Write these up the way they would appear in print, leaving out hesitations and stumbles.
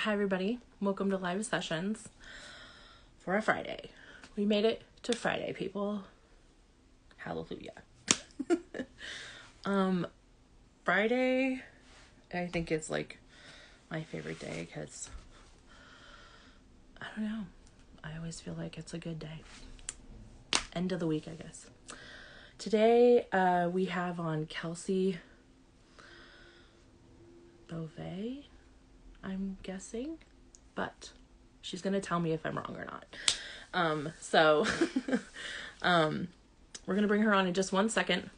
Hi, everybody. Welcome to Live Sessions for a Friday. We made it to Friday, people. Hallelujah. Friday, I think, is like my favorite day because, I don't know, I always feel like it's a good day. End of the week, I guess. Today, we have on Kelsey Bovey, I'm guessing, but she's going to tell me if I'm wrong or not. We're going to bring her on in just 1 second.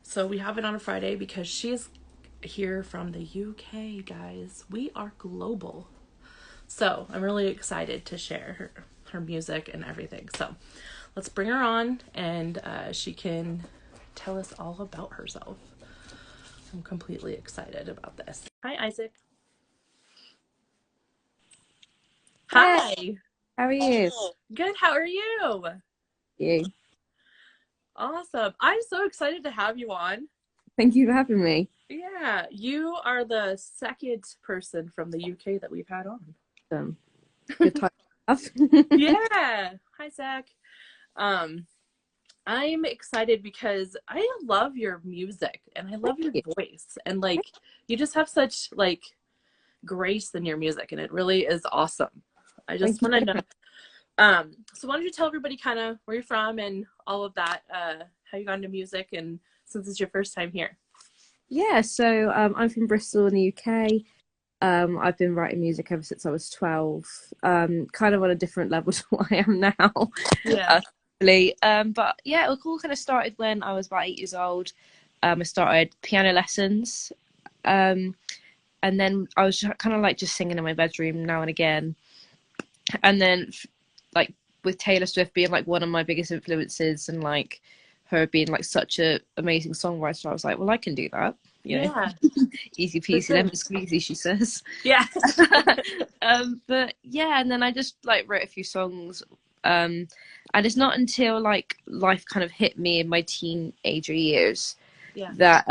So we have it on a Friday because she's here from the UK, guys. We are global. So I'm really excited to share her music and everything. So let's bring her on and she can tell us all about herself. I'm completely excited about this. Hi, Isaac. Hey, Hi. how are you? Good. How are you? You. Awesome. I'm so excited to have you on. Thank you for having me. Yeah, you are the second person from the UK that we've had on. Good time. Yeah. Hi, Zach. Um, I'm excited because I love your music and I love your Yeah. voice and like you just have such like grace in your music and it really is awesome. I just Thank you want to very know. much. So why don't you tell everybody kind of where you're from and all of that, how you got into music and since it's your first time here. Yeah, so I'm from Bristol in the UK. I've been writing music ever since I was 12. Kind of on a different level to what I am now. Yeah. Really. But yeah, it all kind of started when I was about 8 years old. I started piano lessons. Um, and then I was kind of like just singing in my bedroom now and again. And then like with Taylor Swift being like one of my biggest influences and like her being like such a amazing songwriter, I was like, well, I can do that, Yeah, easy for peasy sure. lemon squeezy, she says. Yeah. But yeah, and then I just like wrote a few songs. And it's not until like life kind of hit me in my teenager years Yeah. that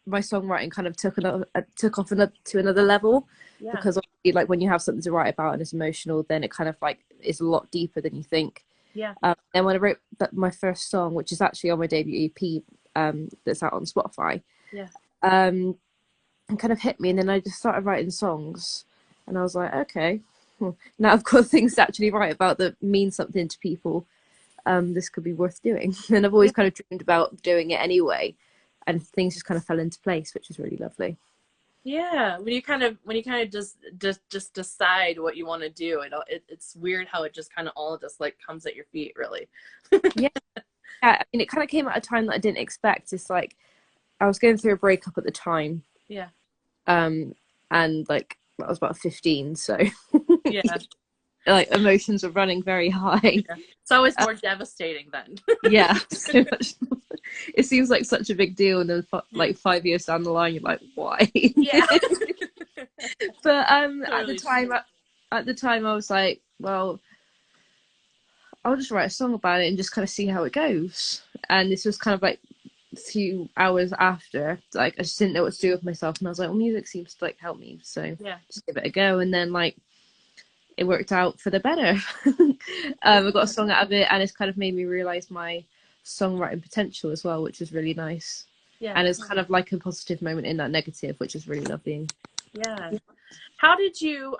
my songwriting kind of took off to another level, Yeah. because obviously like when you have something to write about and it's emotional, then it kind of like is a lot deeper than you think. Yeah. And when I wrote my first song, which is actually on my debut EP, that's out on Spotify, Yeah. it kind of hit me, and then I just started writing songs, and I was like, okay, now I've got things to actually write about that mean something to people. This could be worth doing. And I've always Yeah. kind of dreamed about doing it anyway, and things just kind of fell into place, which is really lovely. Yeah. When you kind of just decide what you want to do, it's weird how it just kind of all just like comes at your feet, really. Yeah, I mean, it kind of came at a time that I didn't expect. It's like I was going through a breakup at the time, Yeah. um, and like I was about 15, so Yeah. like emotions were running very high. Yeah. It's always more devastating then. Yeah, so much. It seems like such a big deal, and then like 5 years down the line, you're like, why? Yeah. But Totally true. at the time, I was like, well, I'll just write a song about it and just kind of see how it goes. And this was kind of like a few hours after, like I just didn't know what to do with myself, and I was like, well, music seems to like help me, so Yeah. just give it a go. And then like it worked out for the better. I got a Yeah. song out of it, and it's kind of made me realize my songwriting potential as well, which is really nice. Yeah. And it's kind of like a positive moment in that negative, which is really lovely. Yeah. How did you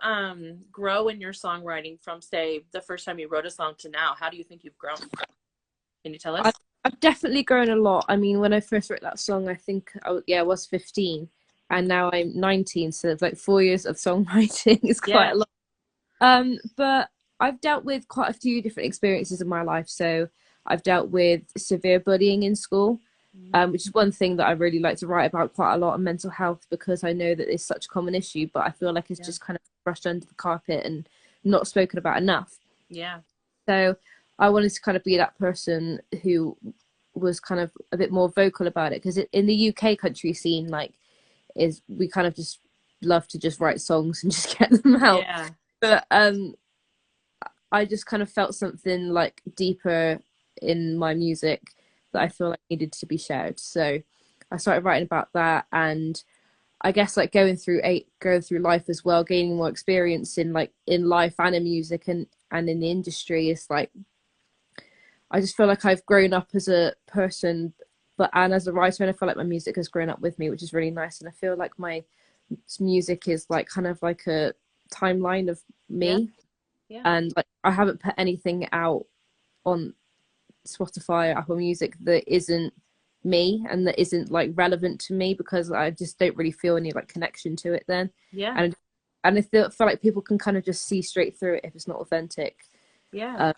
grow in your songwriting from say the first time you wrote a song to now? How do you think you've grown? Can you tell I, us? I've definitely grown a lot. I mean, when I first wrote that song, I think I was 15, and now I'm 19. So it's like 4 years of songwriting is quite Yeah. a lot. But I've dealt with quite a few different experiences in my life. So I've dealt with severe bullying in school, Mhm. which is one thing that I really like to write about quite a lot, on mental health, because I know that it's such a common issue, but I feel like it's Yeah. just kind of brushed under the carpet and not spoken about enough. Yeah. So I wanted to kind of be that person who was kind of a bit more vocal about it, because in the UK country scene, like, is we kind of just love to just write songs and just get them out. Yeah. But I just kind of felt something like deeper in my music that I feel like needed to be shared. So I started writing about that, and I guess like going through life as well, gaining more experience in like in life and in music and in the industry is like I just feel like I've grown up as a person, but and as a writer, and I feel like my music has grown up with me, which is really nice. And I feel like my music is like kind of like a timeline of Yeah. me, Yeah. and like I haven't put anything out on Spotify or Apple Music that isn't me and that isn't like relevant to me because I just don't really feel any like connection to it then. Yeah. And feel like people can kind of just see straight through it if it's not authentic. Yeah. Um,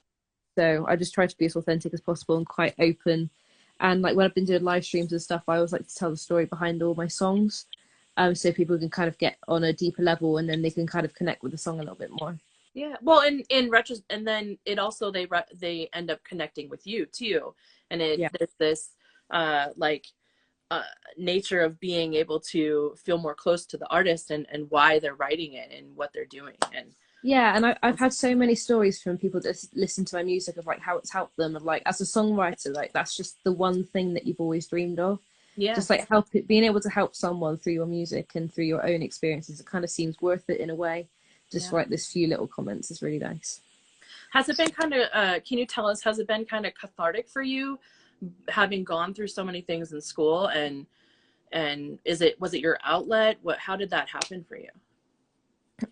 so I just try to be as authentic as possible and quite open. And like when I've been doing live streams and stuff, I always like to tell the story behind all my songs. So people can kind of get on a deeper level and then they can kind of connect with the song a little bit more. Yeah. Well, in retro, and then it also they end up connecting with you too, and Yeah. there's this like nature of being able to feel more close to the artist and why they're writing it and what they're doing. And Yeah, and I've had so many stories from people that listen to my music of like how it's helped them. And like as a songwriter, like that's just the one thing that you've always dreamed of. yeah, Just like being able to help someone through your music and through your own experiences, it kind of seems worth it in a way. Just yeah. like this few little comments is really nice. Has it been kind of, can you tell us, has it been kind of cathartic for you having gone through so many things in school, and was it your outlet? How did that happen for you?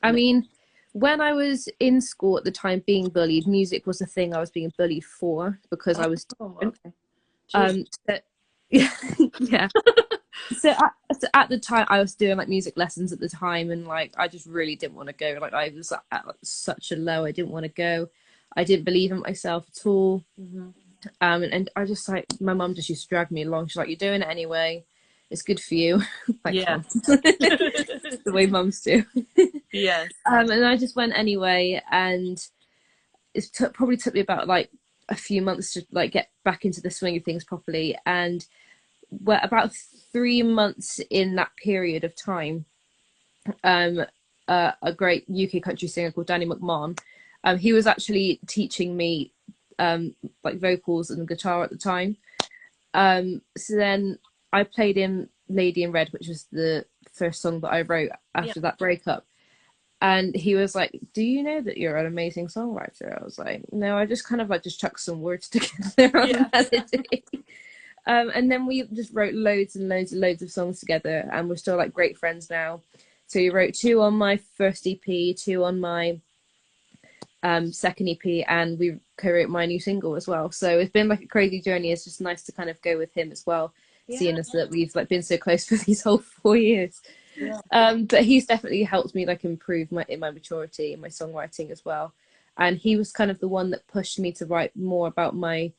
I mean, when I was in school at the time being bullied, music was the thing I was being bullied for because I was Oh, different. okay. Jeez. So, yeah, yeah. So at the time, I was doing like music lessons at the time, and like I just really didn't want to go. Like I was at like, such a low. I didn't want to go. I didn't believe in myself at all. Mm-hmm. And I just like my mum just used to drag me along. She's like, "You're doing it anyway. It's good for you." Thanks, Yeah. mum. The way mums do. Yes. And I just went anyway, and probably took me about like a few months to like get back into the swing of things properly. And we're about 3 months in that period of time, a great UK country singer called Danny McMahon, he was actually teaching me like vocals and guitar at the time. So then I played him Lady in Red, which was the first song that I wrote Yeah. after that breakup. And he was like, "Do you know that you're an amazing songwriter?" I was like, "No, I just kind of like just chucked some words together on Yeah. melody." And then we just wrote loads and loads and loads of songs together, and we're still like great friends now. So we wrote 2 on my first EP, 2 on my second EP, and we co-wrote my new single as well. So it's been like a crazy journey. It's just nice to kind of go with him as well, Yeah. seeing as that we've like been so close for these whole 4 years. Yeah. But he's definitely helped me like improve my maturity in my songwriting as well. And he was kind of the one that pushed me to write more about my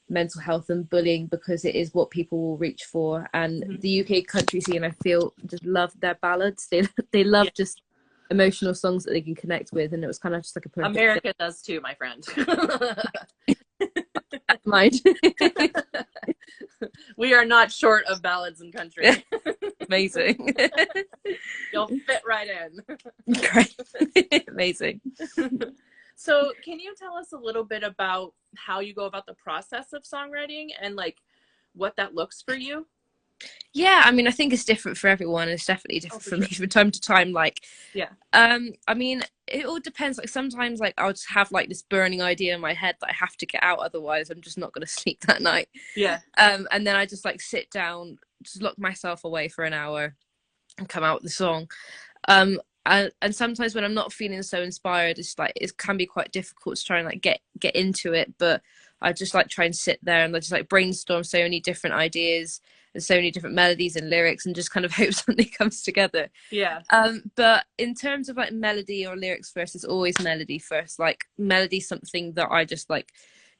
mental health and bullying because it is what people will reach for. And Mm-hmm. the UK country scene, I feel, just love their ballads. They Yeah. love just emotional songs that they can connect with, and it was kind of just like a perfect America does too, my friend. mind. We are not short of ballads and country. Amazing. You'll fit right in. Great. Amazing. So can you tell us a little bit about how you go about the process of songwriting and like what that looks for you? Yeah, I mean, I think it's different for everyone. It's definitely different for me from time to time. Like, yeah. I mean, it all depends. Like sometimes, like I'll just have like this burning idea in my head that I have to get out, otherwise I'm just not going to sleep that night. Yeah. And then I just like sit down, just lock myself away for an hour, and come out with the song. And sometimes when I'm not feeling so inspired, it's like it can be quite difficult to try and like get into it. But I just like try and sit there and I just like brainstorm so many different ideas and so many different melodies and lyrics and just kind of hope something comes together. Yeah. But in terms of like melody or lyrics first, it's always melody first. Like melody, something that I just like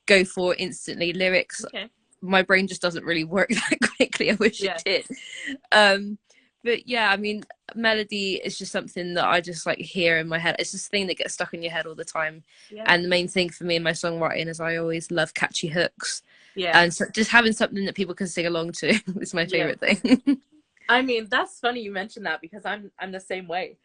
go for instantly. Lyrics, okay. My brain just doesn't really work that quickly. I wish it did. But yeah, I mean, melody is just something that I just like hear in my head. It's this thing that gets stuck in your head all the time. Yeah. And the main thing for me in my songwriting is I always love catchy hooks. Yeah. And so just having something that people can sing along to is my favorite thing. I mean, that's funny you mentioned that because I'm the same way.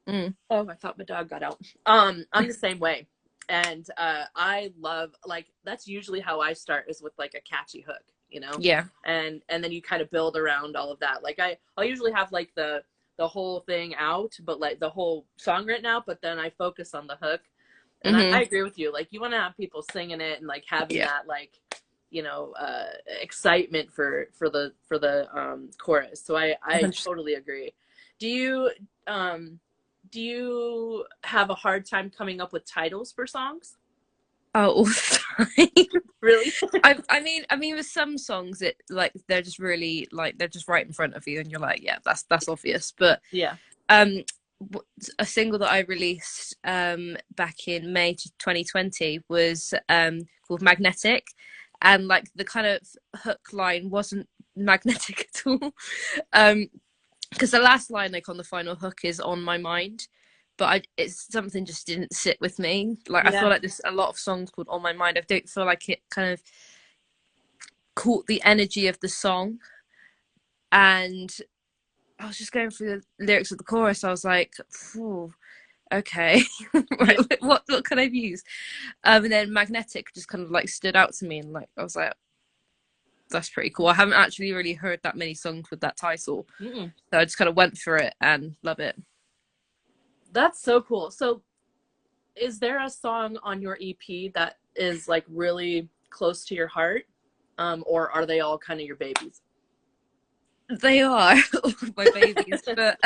Mm. Oh, I thought my dog got out. I'm the same way. And I love, like, that's usually how I start, is with like a catchy hook, you know? Yeah. And then you kind of build around all of that. Like I'll usually have like the whole thing out, but like the whole song written out, but then I focus on the hook. And I Mm-hmm. agree with you. Like you want to have people singing it and like having Yeah. that like, you know, excitement for the chorus. So I 100%. totally agree. Do you do you have a hard time coming up with titles for songs? Oh, all the time. Really? I mean, with some songs, it like they're just really like they're just right in front of you, and you're like, yeah, that's obvious. But Yeah. um, a single that I released back in May 2020 was called Magnetic, and like the kind of hook line wasn't magnetic at all. Because the last line, like on the final hook, is on my mind, but it's something just didn't sit with me. Like I feel Yeah. like there's a lot of songs called On My Mind. I don't feel like it kind of caught the energy of the song, and I was just going through the lyrics of the chorus. I was like, okay, right, Yeah. what can I use? And then Magnetic just kind of like stood out to me, and like I was like, that's pretty cool. I haven't actually really heard that many songs with that title, Mm-mm. so I just kind of went for it and love it. That's so cool. So is there a song on your EP that is like really close to your heart? Or are they all kind of your babies? They are all my babies, but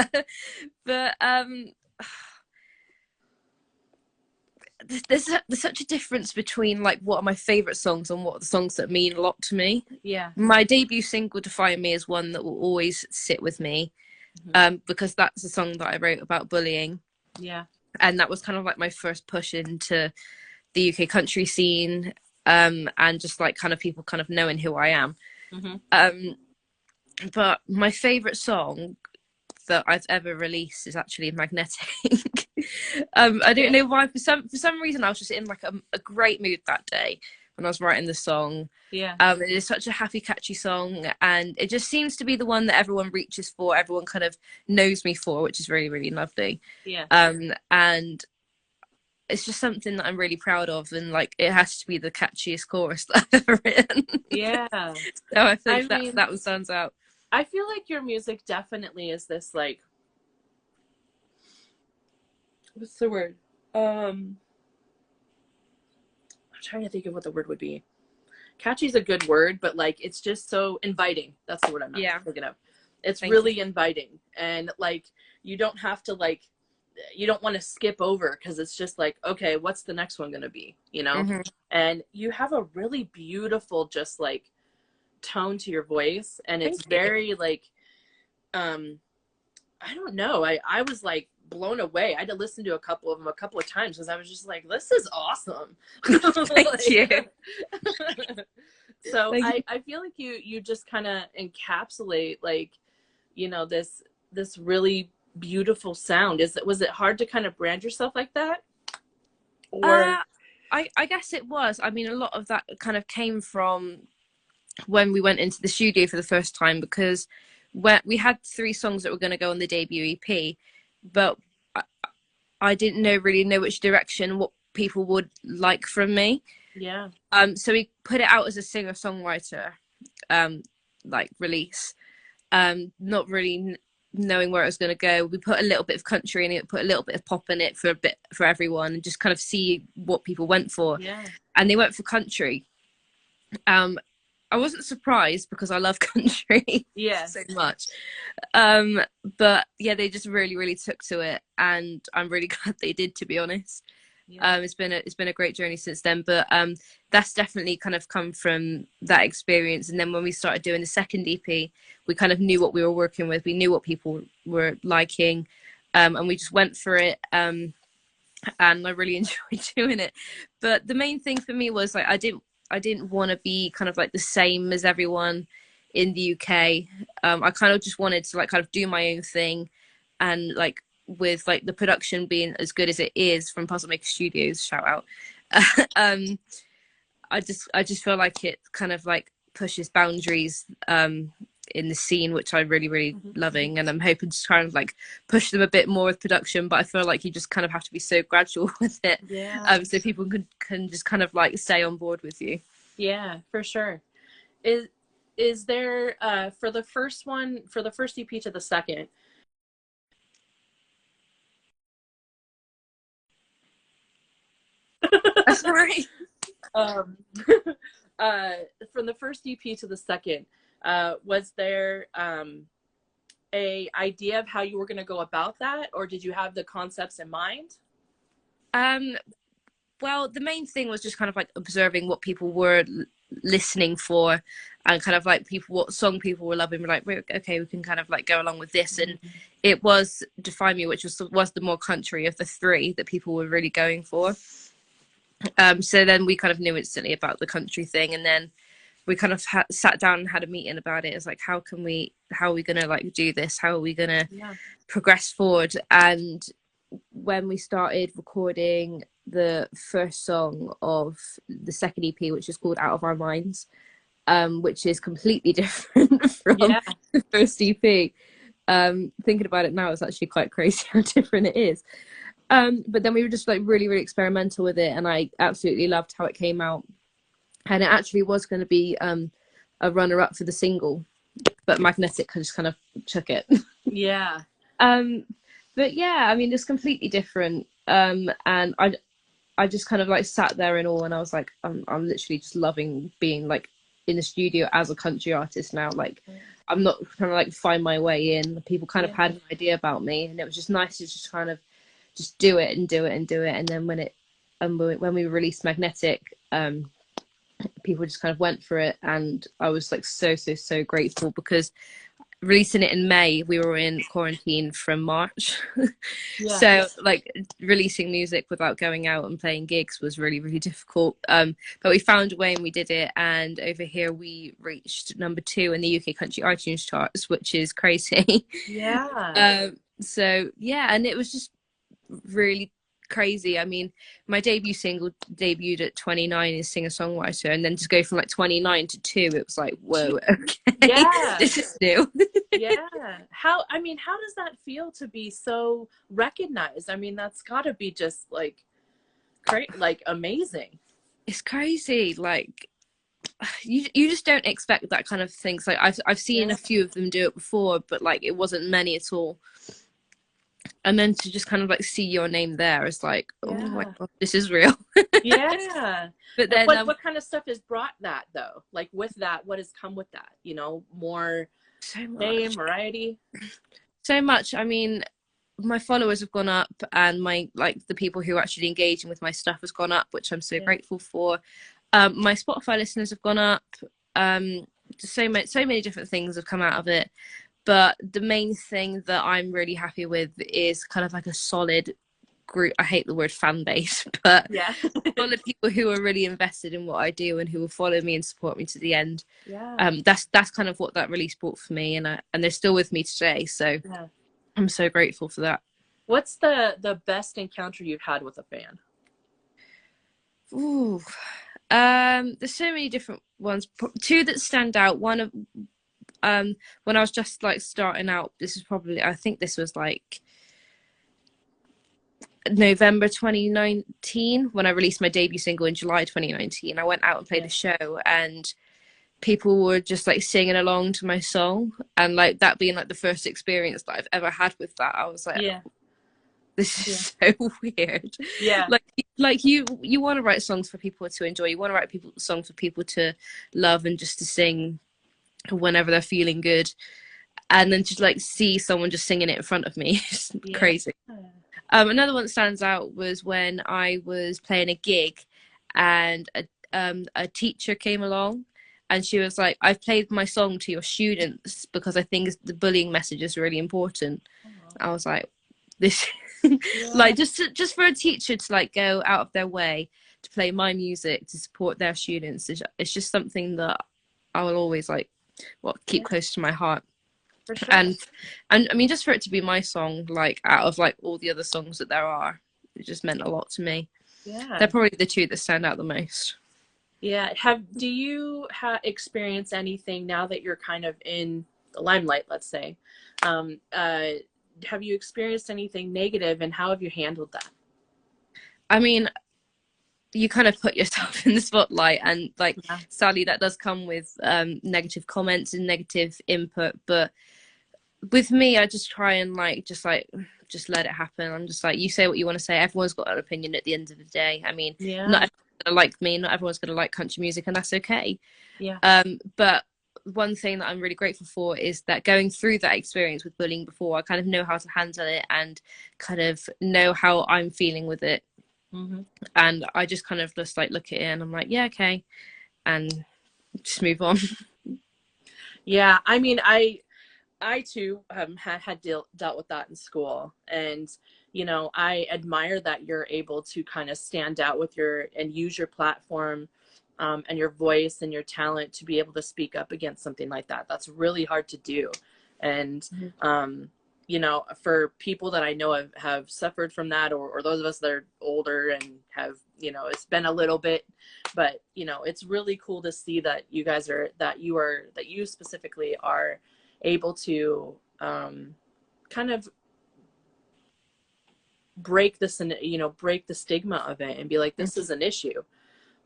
there's such a difference between like what are my favorite songs and what are the songs that mean a lot to me. Yeah. My debut single Define Me is one that will always sit with me, because that's a song that I wrote about bullying, Yeah. and that was kind of like my first push into the UK country scene, and just like kind of people kind of knowing who I am. Mm-hmm. But my favorite song that I've ever released is actually Magnetic. I don't know why. For some reason, I was just in like a great mood that day when I was writing the song. Yeah. It is such a happy, catchy song, and it just seems to be the one that everyone reaches for. Everyone kind of knows me for, which is really, really lovely. Yeah. And it's just something that I'm really proud of, and like it has to be the catchiest chorus that I've ever written. Yeah. So I I think mean, that one stands out. I feel like your music definitely is this like, what's the word? I'm trying to think of what the word would be. Catchy is a good word, but like it's just so inviting. That's the word I'm not thinking of. It's Thank really you. inviting, and like you don't have to like, you don't want to skip over because it's just like, okay, what's the next one gonna be, you know? Mm-hmm. And you have a really beautiful, just like tone to your voice, and Thank it's you. very like, I don't know. I was like blown away. I had to listen to a couple of them a couple of times because I was just like, this is awesome. Thank you. So Thank you. I feel like you just kind of encapsulate like, you know, this really beautiful sound. Was it hard to kind of brand yourself like that? Or I guess it was. I mean, a lot of that kind of came from when we went into the studio for the first time, because we had 3 songs that were going to go on the debut EP, but I didn't really know which direction, what people would like from me. yeah. So we put it out as a singer-songwriter like release, not really knowing where it was going to go. We put a little bit of country in it, put a little bit of pop in it for a bit for everyone, and just kind of see what people went for. Yeah. And they went for country. I wasn't surprised because I love country Yeah. so much. But yeah, they just really, really took to it, and I'm really glad they did, to be honest. Yeah. It's been a great journey since then, but that's definitely kind of come from that experience. And then when we started doing the second EP, we kind of knew what we were working with. We knew what people were liking, and we just went for it. And I really enjoyed doing it. But the main thing for me was like I didn't want to be kind of like the same as everyone in the UK. I kind of just wanted to like kind of do my own thing, and like with like the production being as good as it is from Puzzle Maker Studios, shout out. I just feel like it kind of like pushes boundaries in the scene, which I'm really, really loving, and I'm hoping to try and like push them a bit more with production. But I feel like you just kind of have to be so gradual with it, so people can just kind of like stay on board with you. Yeah, for sure. Is is there for the first one, for the first EP to the second? Sorry. um uh from the first EP to the second, was there a idea of how you were going to go about that, or did you have the concepts in mind? Um, well, the main thing was just kind of like observing what people were listening for, and kind of like people, what song people were loving. We're like, okay, we can kind of like go along with this. And it was Define Me, which was the more country of the three that people were really going for. So then we kind of knew instantly about the country thing, and then we kind of sat down and had a meeting about it. It's like, how are we gonna like do this? How are we gonna Yeah. progress forward? And when we started recording the first song of the second EP, which is called Out of Our Minds, which is completely different from Yeah. the first EP. Thinking about it now, it's actually quite crazy how different it is. But then we were just like really, really experimental with it, and I absolutely loved how it came out. And it actually was going to be a runner-up for the single, but Magnetic just kind of took it. Yeah. um, but yeah, I mean, it's completely different. And I just kind of like sat there in awe, and I was like, I'm literally just loving being like in the studio as a country artist now. Like, I'm not trying to like find my way in. People kind of Yeah. had an idea about me, and it was just nice to just kind of just do it and do it and do it. And then when we released Magnetic, people just kind of went for it, and I was like so grateful, because releasing it in May, we were in quarantine from March. Yeah. So like releasing music without going out and playing gigs was really, really difficult. But we found a way and we did it. And over here we reached #2 in the UK country iTunes charts, which is crazy. Yeah. So yeah, and it was just really crazy. I mean, my debut single debuted at 29 as singer-songwriter, and then to go from like 29 to 2, it was like, whoa, okay. Yeah. This is new. Yeah. How, I mean, how does that feel to be so recognized? I mean, that's got to be just like like amazing. It's crazy. Like, you just don't expect that kind of things. Like I've seen Yeah. a few of them do it before, but like it wasn't many at all. And then to just kind of like see your name there is like, oh my Yeah. god, this is real. Yeah. But And then what kind of stuff has brought that though? Like with that, what has come with that? You know, more so fame, much, variety. so much. I mean, my followers have gone up, and my like the people who are actually engaging with my stuff has gone up, which I'm so Yeah. grateful for. My Spotify listeners have gone up. So many different things have come out of it. But the main thing that I'm really happy with is kind of like a solid group. I hate the word fan base, but Yeah. solid people who are really invested in what I do and who will follow me and support me to the end. Yeah. That's kind of what that release brought for me, and they're still with me today. So Yeah. I'm so grateful for that. What's the best encounter you've had with a fan? Ooh. There's so many different ones. Two that stand out. One of when I was just like starting out. This is probably, I think this was like November 2019 when I released my debut single in July 2019. I went out and played Yeah. a show, and people were just like singing along to my song, and like that being like the first experience that I've ever had with that, I was like, Yeah. this Yeah. is so weird. Yeah. Like you want to write songs for people to enjoy. You want to write songs for people to love and just to sing whenever they're feeling good, and then just like see someone just singing it in front of me. It's Yeah. crazy. Another one that stands out was when I was playing a gig, and a teacher came along, and she was like, "I've played my song to your students because I think the bullying message is really important." I was like, "This, Yeah. like, just for a teacher to like go out of their way to play my music to support their students, it's just something that I will always like, keep Yeah. close to my heart." For sure. And I mean, just for it to be my song, like out of like all the other songs that there are, it just meant a lot to me. Yeah. They're probably the two that stand out the most. Yeah. Do you experience anything now that you're kind of in the limelight, let's say? Have you experienced anything negative, and how have you handled that? I mean, you kind of put yourself in the spotlight, and like Yeah. sadly that does come with negative comments and negative input. But with me, I just try and just let it happen. I'm just like, you say what you want to say. Everyone's got an opinion at the end of the day. I mean, not Yeah. everyone's gonna like me, not everyone's gonna like country music, and that's okay. Yeah. But one thing that I'm really grateful for is that going through that experience with bullying before, I kind of know how to handle it and kind of know how I'm feeling with it. Hmm. And I just kind of just like look at it and I'm like, yeah, okay, and just move on. Yeah. I mean, I too had dealt with that in school, and I admire that you're able to kind of stand out with your and use your platform, and your voice and your talent to be able to speak up against something like that. That's really hard to do, and for people that I know have suffered from that, or those of us that are older and have, it's been a little bit, but it's really cool to see that you guys that you specifically are able to kind of break this and break the stigma of it and be like, this is an issue.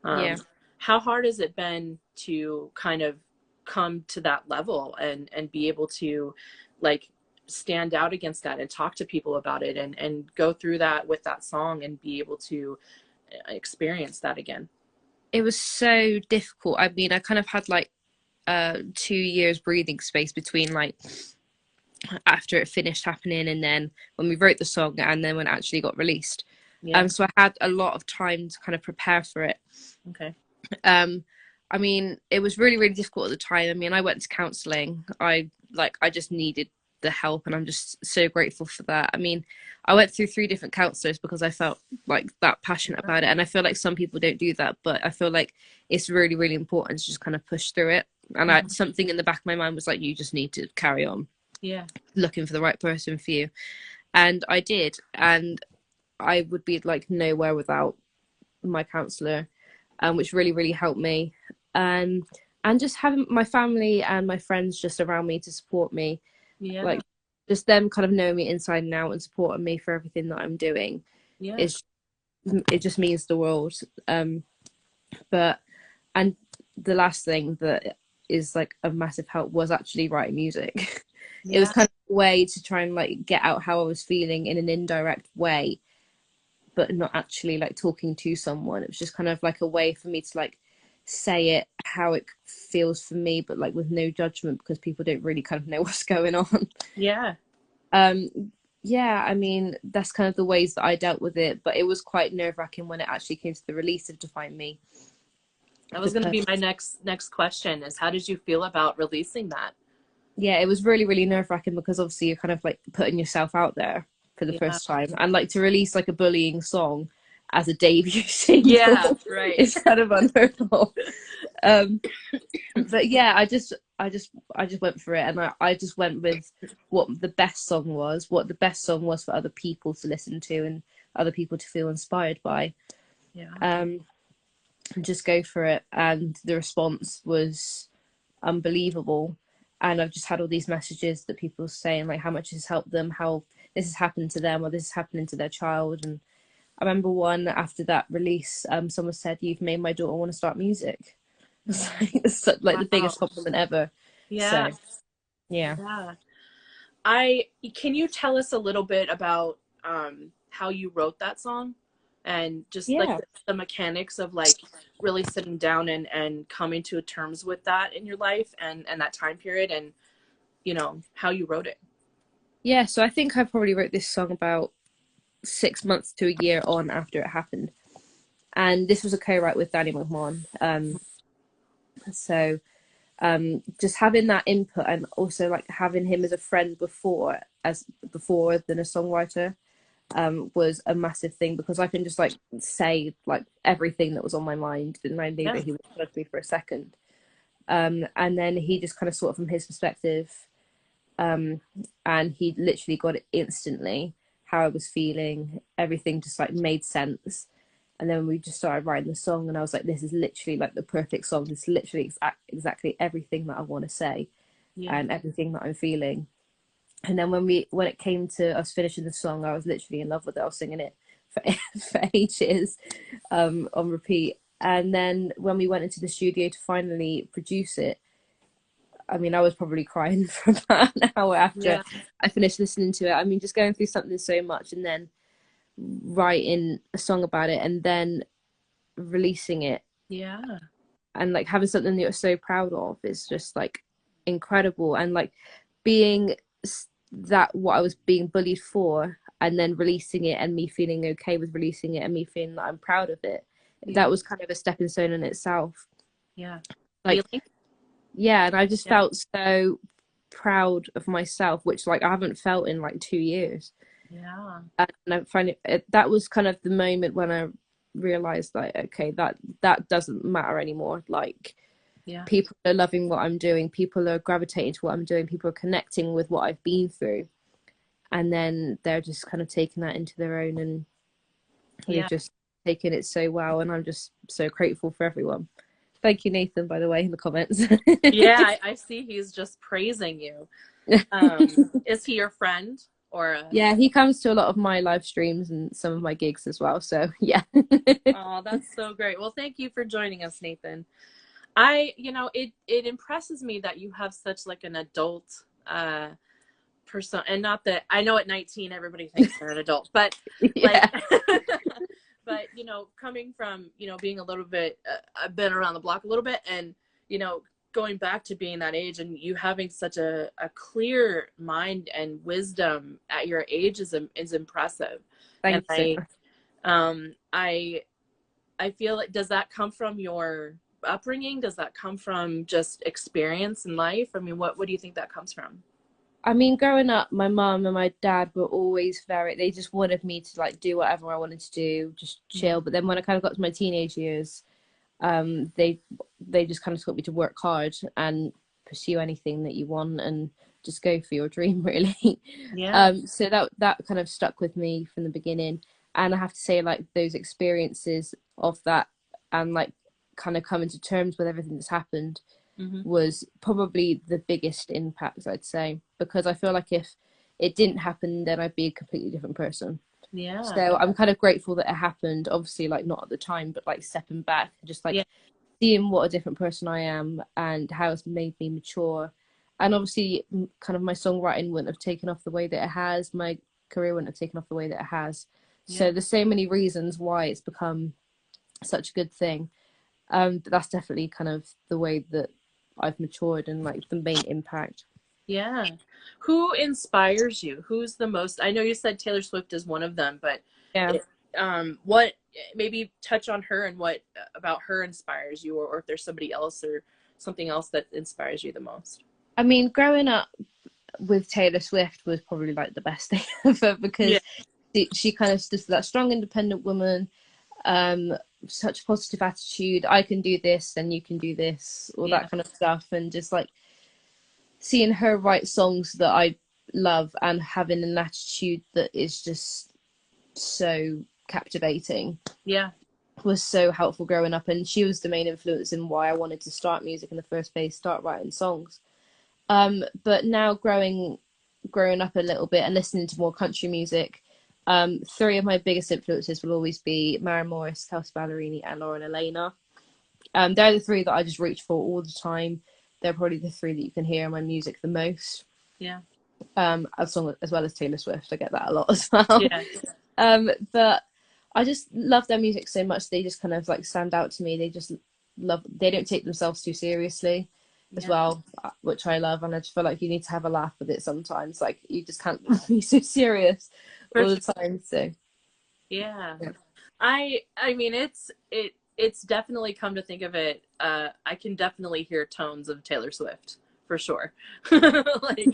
Yeah. um, how hard has it been to kind of come to that level and be able to like stand out against that and talk to people about it and go through that with that song and be able to experience that again? It was so difficult. I mean, I kind of had like 2 years breathing space between like after it finished happening and then when we wrote the song and then when it actually got released. Yeah. So I had a lot of time to kind of prepare for it. Okay. Um, I mean, it was really, really difficult at the time. I mean, I went to counselling. I just needed the help, and I'm just so grateful for that. I mean, I went through 3 different counselors because I felt like that passionate about it, and I feel like some people don't do that, but I feel like it's really, really important to just kind of push through it. And Mhm. something in the back of my mind was like, you just need to carry on Yeah. looking for the right person for you, and I did, and I would be like nowhere without my counselor, which really, really helped me. Um, and just having my family and my friends just around me to support me, Yeah. like just them kind of knowing me inside and out and supporting me for everything that I'm doing Yeah. is it just means the world. But and the last thing that is like a massive help was actually writing music. It was Yeah. kind of a way to try and like get out how I was feeling in an indirect way, but not actually like talking to someone. It was just kind of like a way for me to like say it how it feels for me, but like with no judgment because people don't really kind of know what's going on. Yeah. Um, yeah, I mean, that's kind of the ways that I dealt with it, but it was quite nerve-wracking when it actually came to the release of Define Me That was going to because be my next question, is how did you feel about releasing that? yeah, it was really, really nerve-wracking because obviously you're kind of like putting yourself out there for the Yeah. first time, and like to release like a bullying song as a debut Yeah, single right. is kind of unheard of. Um, but yeah, I just went for it, and I just went with what the best song was, what the best song was for other people to listen to and other people to feel inspired by. Yeah. Um, and just go for it, and the response was unbelievable. And I've just had all these messages that people saying like how much this has helped them, how this has happened to them, or this is happening to their child. And I remember one after that release, someone said, "You've made my daughter want to start music." It's like the Wow. biggest compliment ever. Yeah. So yeah, Yeah. I Can you tell us a little bit about how you wrote that song and just like yeah, the mechanics of like really sitting down and coming to terms with that in your life and that time period, and how you wrote it? yeah. So I think I probably wrote this song about 6 months to a year on after it happened, and this was a co-write with Danny McMahon. So just having that input and also like having him as a friend before than a songwriter was a massive thing because I can just like say like everything that was on my mind and I knew Yeah. that he would judge me for a second. And then he just kind of saw it from his perspective, and he literally got it instantly how I was feeling. Everything just like made sense. And then we just started writing the song, and I was like, "This is literally like the perfect song. This is literally exactly everything that I want to say Yeah. and everything that I'm feeling." And then when it came to us finishing the song, I was literally in love with it. I was singing it for, for ages on repeat. And then when we went into the studio to finally produce it, I mean, I was probably crying for about an hour after Yeah. I finished listening to it. I mean, just going through something so much and then writing a song about it and then releasing it Yeah. and like having something that you're so proud of is just like incredible. And like being that what I was being bullied for and then releasing it and me feeling okay with releasing it and me feeling that I'm proud of it, Yeah. that was kind of a stepping stone in itself. Yeah. Like, Healing. yeah, and I just Yeah. felt so proud of myself, which like I haven't felt in like 2 years. Yeah. And I find that was kind of the moment when I realized like, okay, that doesn't matter anymore. Like, Yeah. people are loving what I'm doing, people are gravitating to what I'm doing, people are connecting with what I've been through, and then they're just kind of taking that into their own, and they've Yeah. just taken it so well, and I'm just so grateful for everyone. Thank you, Nathan, by the way, in the comments. Yeah. I see he's just praising you. Is he your friend or Yeah, he comes to a lot of my live streams and some of my gigs as well, so yeah. Oh, that's so great. Well, thank you for joining us, Nathan. It impresses me that you have such like an adult person, and not that I know at 19 everybody thinks they're an adult, but like Yeah, but coming from being a little bit I've been around the block a little bit, and going back to being that age and you having such a clear mind and wisdom at your age is impressive. And thank you so much. I feel like, does that come from your upbringing? Does that come from just experience in life? I mean, what do you think that comes from? I mean, growing up, my mum and my dad were always they just wanted me to like do whatever I wanted to do, just chill. Mhm. But then when I kind of got to my teenage years, they just kind of taught me to work hard and pursue anything that you want and just go for your dream, really. Yeah. So that kind of stuck with me from the beginning. And I have to say, like, those experiences of that and like kind of coming to terms with everything that's happened Hmm. was probably the biggest impact, I'd say, because I feel like if it didn't happen, then I'd be a completely different person. Yeah. So I'm kind of grateful that it happened. Obviously, like not at the time, but like stepping back, just like Yeah. seeing what a different person I am and how it's made me mature. And obviously, kind of my songwriting wouldn't have taken off the way that it has. My career wouldn't have taken off the way that it has. Yeah. So there's so many reasons why it's become such a good thing. But that's definitely kind of the way that I've matured and like the main impact. Yeah. Who inspires you? Who's the most? I know you said Taylor Swift is one of them, but Yeah. it, what maybe touch on her and what about her inspires you, or if there's somebody else or something else that inspires you the most. I mean, growing up with Taylor Swift was probably like the best thing ever Yeah. because she kind of stood for that strong, independent woman, um, such a positive attitude. I can do this, then you can do this, all Yeah. that kind of stuff. And just like seeing her write songs that I love and having an attitude that is just so captivating Yeah. was so helpful growing up. And she was the main influence in why I wanted to start music in the first place, start writing songs. But now growing up a little bit and listening to more country music, three of my biggest influences will always be Maren Morris, Kelsey Ballerini, and Lauren Elena. They're the three that I just reach for all the time. They're probably the three that you can hear in my music the most. Yeah. As well as Taylor Swift, I get that a lot as well. Yeah. But I just love their music so much. They just kind of like stand out to me. They just love. They don't take themselves too seriously as Yeah. well, which I love. And I just feel like you need to have a laugh with it sometimes. Like you just can't be so serious For all sure. the time. So Yeah. yeah, I mean it's definitely, come to think of it, I can definitely hear tones of Taylor Swift for sure. Like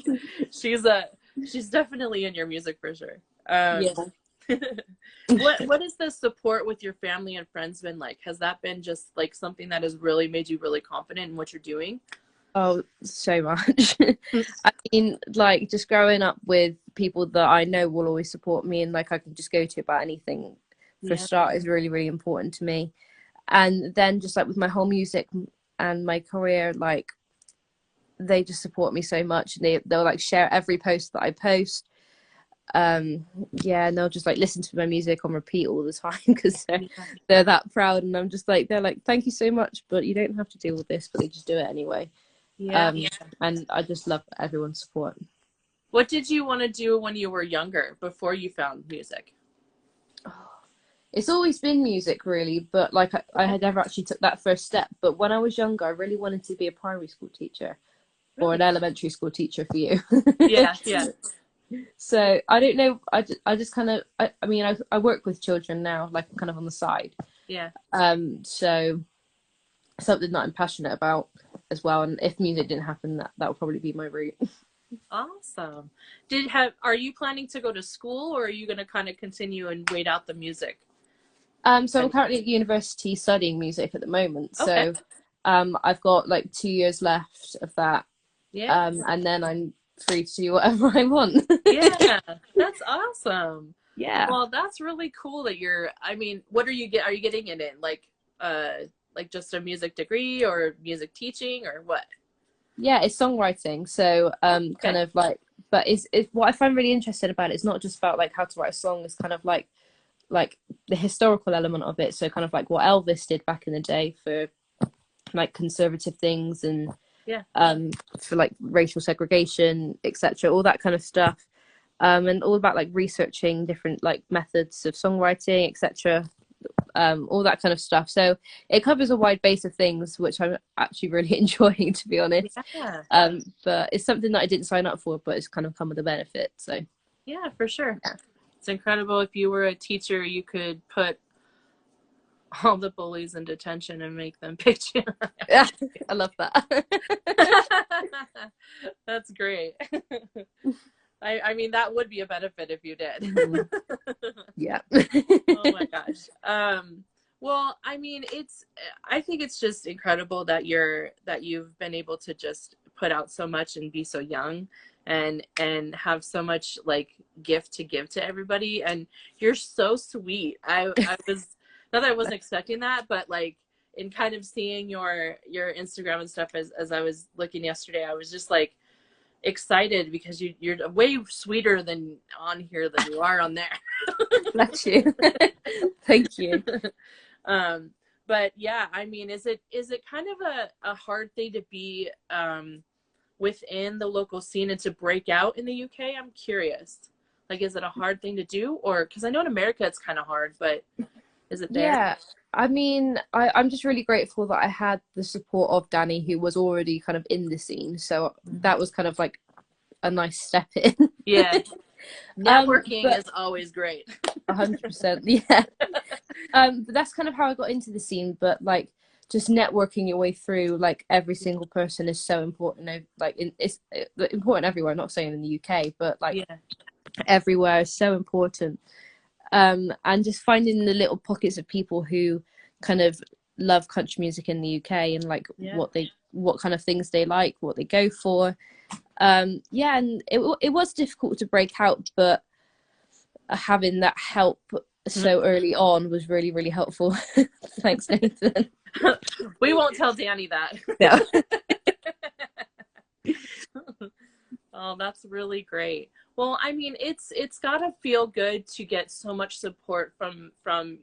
she's a she's definitely in your music for sure. yeah. What is the support with your family and friends been like? Has that been just like something that has really made you really confident in what you're doing? Oh, so much. I mean, like just growing up with people that I know will always support me and like I can just go to about anything for a Yeah. start is really, really important to me. And then just like with my whole music and my career, like they just support me so much. They'll like share every post that I post. Yeah, and they'll just like listen to my music on repeat all the time because Yeah. they're that proud, and I'm just like, they're like, thank you so much, but you don't have to do all this, but they just do it anyway. Yeah. um and I just love everyone's support. What did you want to do when you were younger before you found music? It's always been music really, but like I Okay. had never actually took that first step. But when I was younger, I really wanted to be a primary school teacher or an Really? elementary school teacher for you. Yeah, yeah, So I don't know. I just kind of I mean I work with children now, like kind of on the side. yeah. So something that I'm passionate about as well. And if music didn't happen, that would probably be my route. Awesome. Are you planning to go to school or are you going to kind of continue and wait out the music? So I'm currently at university studying music at the moment. Okay. So I've got like 2 years left of that. Yeah. And then I'm free to do whatever I want. Yeah. That's awesome. Yeah. Well, that's really cool that I mean, what are you getting in it? Like just a music degree or music teaching or what? Yeah, it's songwriting. So kind Okay. of like, but it's what I find really interesting about it. It's not just about like how to write a song. It's kind of like the historical element of it. So kind of like what Elvis did back in the day for like conservative things, and Yeah. for like racial segregation, etc. All that kind of stuff. And all about like researching different like methods of songwriting, etc. All that kind of stuff. So it covers a wide base of things, which I'm actually really enjoying, to be honest. Yeah. But it's something that I didn't sign up for, but it's kind of come with a benefit. So Yeah, for sure. yeah, It's incredible. If you were a teacher, you could put all the bullies in detention and make them pitch you. yeah, I love that. That's great. I mean, that would be a benefit if you did. Yeah. Oh my gosh. Well, I mean, I think it's just incredible that you've been able to just put out so much and be so young and have so much like gift to give to everybody. And you're so sweet. I was, not that I wasn't expecting that, but like in kind of seeing your Instagram and stuff as I was looking yesterday, I was just like excited because you're way sweeter than on here than you are on there. Bless you. Thank you. um but yeah, I mean, is it kind of a hard thing to be within the local scene and to break out in the UK? I'm curious, like, is it a hard thing to do, or because I know in America it's kind of hard, but is it there? Yeah, I mean, I'm just really grateful that I had the support of Danny, who was already kind of in the scene. So that was kind of like a nice step in. Yeah, networking But is always great. 100%, yeah. But that's kind of how I got into the scene. But like, just networking your way through, like every single person is so important. Like, it's important everywhere. I'm not saying in the UK, but like Yeah, everywhere is so important. And just finding the little pockets of people who kind of love country music in the UK, and like yeah. what kind of things they like, what they go for. Yeah, and it was difficult to break out, but having that help so early on was really, really helpful. Thanks, Nathan. We won't tell Danny that. Yeah. Oh, that's really great. Well, I mean, it's gotta feel good to get so much support from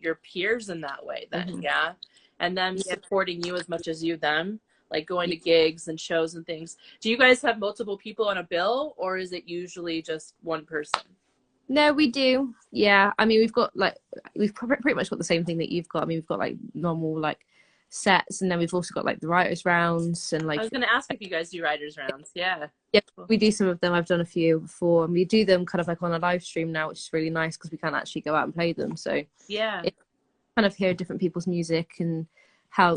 your peers in that way then, Mm-hmm. yeah? And them Yeah. supporting you as much as you them, like going to gigs and shows and things. Do you guys have multiple people on a bill, or is it usually just one person? No, we do. Yeah, I mean, we've pretty much got the same thing that you've got. I mean, we've got like normal like sets, and then we've also got like the writers' rounds, and I like was gonna ask if you guys do writers rounds. Yeah. yeah, Cool. we do some of them. I've done a few before, and we do them kind of like on a live stream now, which is really nice because we can't actually go out and play them. So Yeah. it kind of hear different people's music and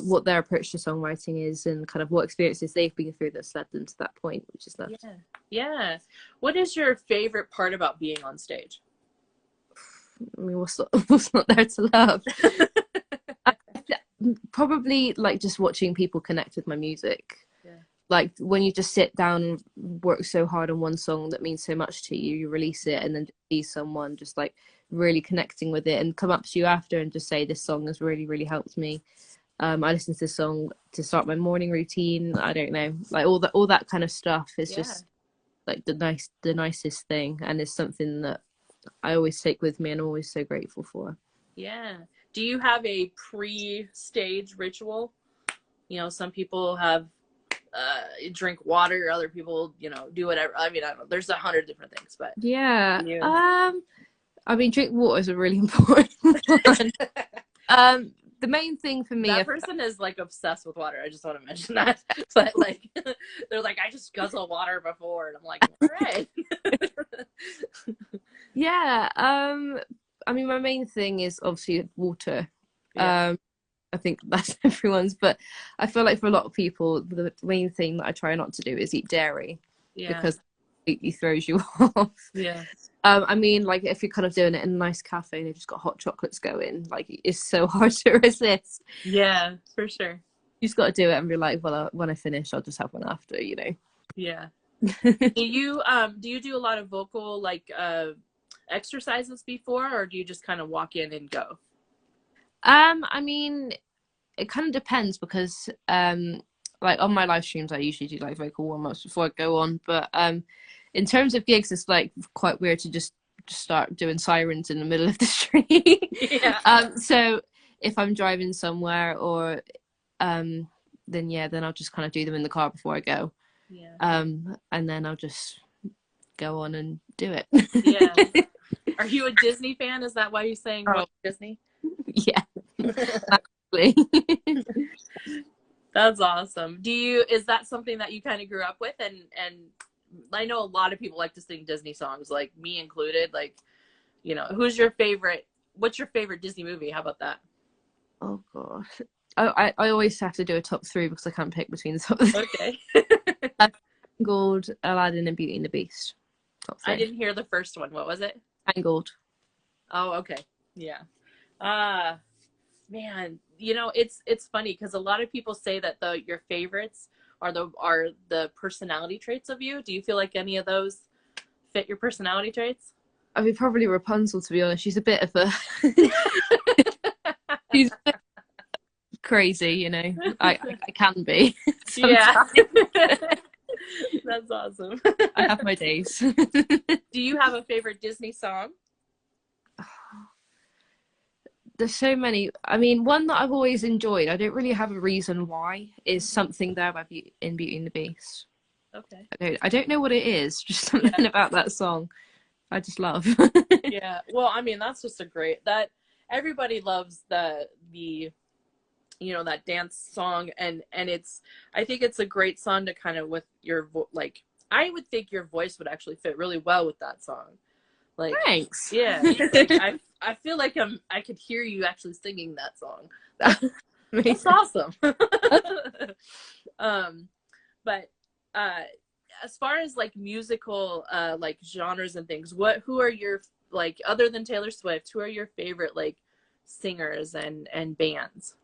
what their approach to songwriting is, and kind of what experiences they've been through that's led them to that point, which is lovely. Yeah. Yeah. What is your favorite part about being on stage? I mean, what's not there to love? Probably like just watching people connect with my music. Yeah. Like when you just sit down and work so hard on one song that means so much to you, you release it, and then see someone just like really connecting with it and come up to you after and just say, this song has really, really helped me. I listen to this song to start my morning routine. I don't know, like all that kind of stuff is Yeah. just like the nicest thing, and it's something that I always take with me and I'm always so grateful for. Yeah. Do you have a pre-stage ritual? You know, some people have drink water, other people, you know, do whatever. I mean, I don't know. There's 100 different things, but Yeah. you. I mean, drink water is a really important one. The main thing for me, That person is like obsessed with water. I just want to mention that. But like, they're like, I just guzzle water before, and I'm like, all right. yeah. I mean, my main thing is obviously water. Yeah. I think that's everyone's, but I feel like for a lot of people, the main thing that I try not to do is eat dairy Yeah. because it completely throws you off. Yeah. I mean, like if you're kind of doing it in a nice cafe and they've just got hot chocolates going, like it's so hard to resist. Yeah, for sure. You just got to do it and be like, well, when I finish, I'll just have one after, you know. Yeah. Do you do a lot of vocal like exercises before, or do you just kind of walk in and go? I mean, it kind of depends because like on my live streams I usually do like vocal warm-ups before I go on, but in terms of gigs it's like quite weird to just start doing sirens in the middle of the street. Yeah. So if I'm driving somewhere or then I'll just kind of do them in the car before I go. Yeah. And then I'll just go on and do it. Yeah. Are you a Disney fan? Is that why you're saying Disney? Yeah. Exactly. That's awesome. Is that something that you kind of grew up with? And I know a lot of people like to sing Disney songs, like me included. Like, you know, what's your favorite Disney movie? How about that? Oh gosh. I always have to do a top three because I can't pick between the top three. Okay. Tangled, Aladdin, and Beauty and the Beast. Top three. I didn't hear the first one. What was it? Tangled. Oh, okay. Yeah. Man, you know, it's funny because a lot of people say that your favorites are the personality traits of you. Do you feel like any of those fit your personality traits? I mean, probably Rapunzel, to be honest. She's a bit of a she's a bit crazy, you know. I can be. Yeah. That's awesome. I have my days. Do you have a favorite Disney song? There's so many. I mean, one that I've always enjoyed, I don't really have a reason why, is Something There by in Beauty and the Beast. Okay. I don't know what it is, just something about that song I just love. Yeah. Well, I mean, that's just that everybody loves the you know, that dance song, and I think it's a great song to kind of with your like I would think your voice would actually fit really well with that song. Like, thanks. Yeah. Like, I feel like I could hear you actually singing that song. That's awesome. But as far as like musical like genres and things, who are your, like, other than Taylor Swift, who are your favorite like singers and bands?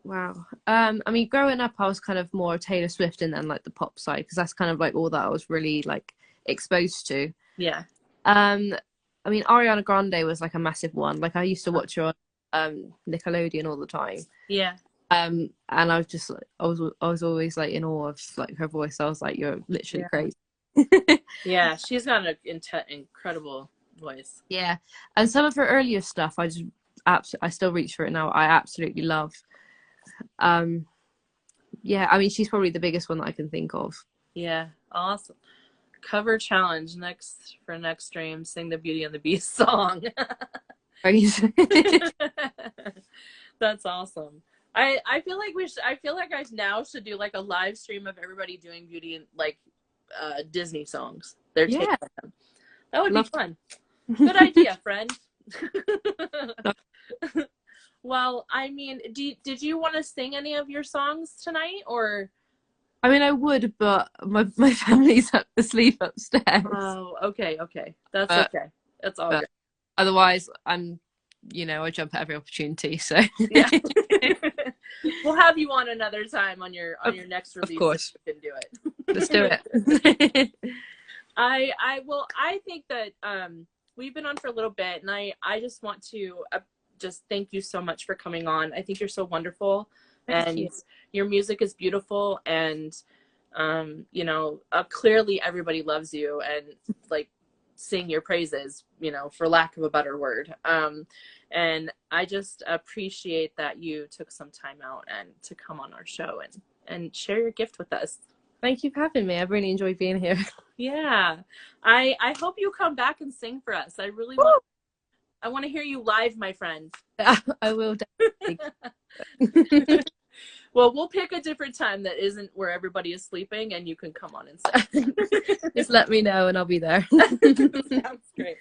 Wow. I mean, growing up, I was kind of more Taylor Swift and then like the pop side because that's kind of like all that I was really like exposed to. Yeah. I mean, Ariana Grande was like a massive one. Like I used to watch her on Nickelodeon all the time. Yeah. And I was just like, I was always like in awe of like her voice. I was like, you're literally crazy. Yeah, she's got an incredible voice. Yeah, and some of her earlier stuff, I still reach for it now. I absolutely love. Yeah, I mean, she's probably the biggest one that I can think of. Yeah, awesome. Cover challenge next stream. Sing the Beauty and the Beast song. That's awesome. I feel like I now should do like a live stream of everybody doing Beauty and like Disney songs. They're taking them. That would be fun. Good idea, friend. Well, I mean, did you want to sing any of your songs tonight, or? I mean, I would, but my family's asleep upstairs. Oh, okay. That's okay. That's all good. Otherwise, I jump at every opportunity. So yeah, we'll have you on another time on your next release. Of course, you can do it. Let's do it. I think that we've been on for a little bit, and I just want to just thank you so much for coming on. I think you're so wonderful. Thank you. Your music is beautiful, and clearly everybody loves you, and like sing your praises, you know, for lack of a better word. And I just appreciate that you took some time out and to come on our show and share your gift with us. Thank you for having me. I've really enjoyed being here. Yeah. I hope you come back and sing for us. I want to hear you live, my friend. I will definitely. Well, we'll pick a different time that isn't where everybody is sleeping and you can come on and sing. Just let me know and I'll be there. Sounds great.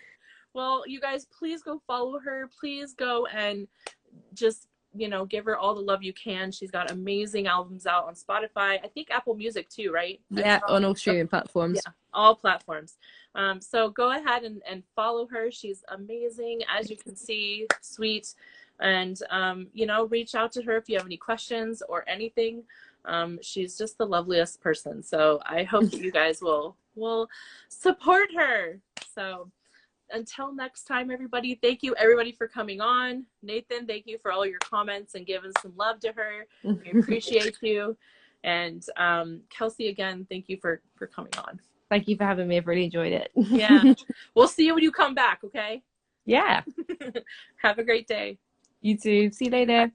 Well, you guys, please go follow her. Please go and just, you know, give her all the love you can. She's got amazing albums out on Spotify. I think Apple Music too, right? Yeah, on all streaming platforms. Yeah, all platforms. So go ahead and follow her. She's amazing, as you can see, sweet. And, you know, reach out to her if you have any questions or anything. She's just the loveliest person. So I hope that you guys will support her. So until next time, everybody, thank you everybody for coming on. Nathan, thank you for all your comments and giving some love to her. We appreciate you. And Kelsey, again, thank you for coming on. Thank you for having me. I've really enjoyed it. Yeah. We'll see you when you come back, okay? Yeah. Have a great day. You too. See you later.